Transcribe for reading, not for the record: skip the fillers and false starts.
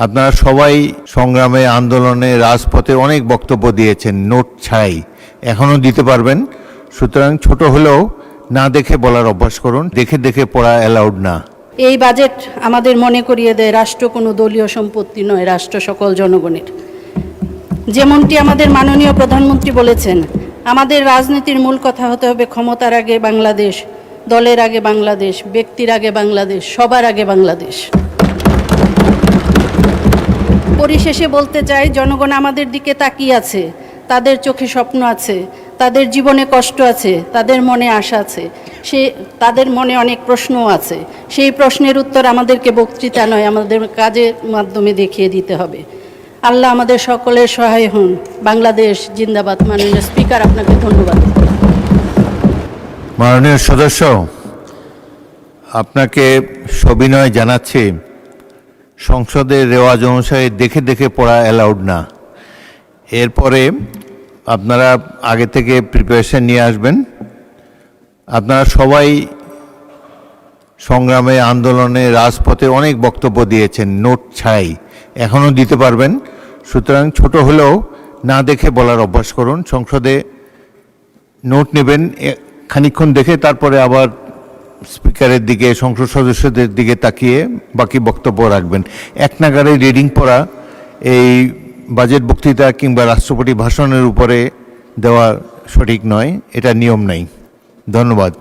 আপনারা সবাই সংগ্রামে, আন্দোলনে, রাজপথে অনেক বক্তব্য দিয়েছেন নোট ছাড়াই, এখনও দিতে পারবেন। সুতরাং ছোট হলেও না দেখে বলার অভ্যাস করুন, দেখে দেখে পড়া অ্যালাউড না। এই বাজেট আমাদের মনে করিয়ে দেয় রাষ্ট্র কোনো দলীয় সম্পত্তি নয়, রাষ্ট্র সকল জনগণের। যেমনটি আমাদের মাননীয় প্রধানমন্ত্রী বলেছেন, আমাদের রাজনীতির মূল কথা হতে হবে ক্ষমতার আগে বাংলাদেশ, দলের আগে বাংলাদেশ, ব্যক্তির আগে বাংলাদেশ, সবার আগে বাংলাদেশ। পরিশেষে বলতে চাই, জনগণ আমাদের দিকে তাকিয়ে আছে, তাদের চোখে স্বপ্ন আছে, তাদের জীবনে কষ্ট আছে, তাদের মনে আশা আছে, তাদের মনে অনেক প্রশ্নও আছে। সেই প্রশ্নের উত্তর আমাদেরকে বক্তৃতা নয়, আমাদের কাজের মাধ্যমে দেখিয়ে দিতে হবে। আল্লাহ আমাদের সকলের সহায় হন। বাংলাদেশ জিন্দাবাদ। মাননীয় স্পিকার, আপনাকে ধন্যবাদ। মাননীয় সদস্য, আপনাকে সবিনয় জানাচ্ছি, সংসদের রেওয়াজ অনুসারে দেখে দেখে পড়া অ্যালাউড না। এরপরে আপনারা আগে থেকে প্রিপারেশন নিয়ে আসবেন। আপনারা সবাই সংগ্রামে, আন্দোলনে, রাজপথে অনেক বক্তব্য দিয়েছেন নোট ছাড়াই, এখনও দিতে পারবেন। সুতরাং ছোট হলেও না দেখে বলার অভ্যাস করুন। সংসদে নোট নেবেন, খানিকক্ষণ দেখে তারপরে আবার স্পিকারের দিকে, সংসদ সদস্যদের দিকে তাকিয়ে বাকি বক্তব্য রাখবেন। এক নাগারে রিডিং পড়া এই বাজেট বক্তৃতা কিংবা রাষ্ট্রপতি ভাষণের উপরে দেওয়া সঠিক নয়, এটা নিয়ম নাই। ধন্যবাদ।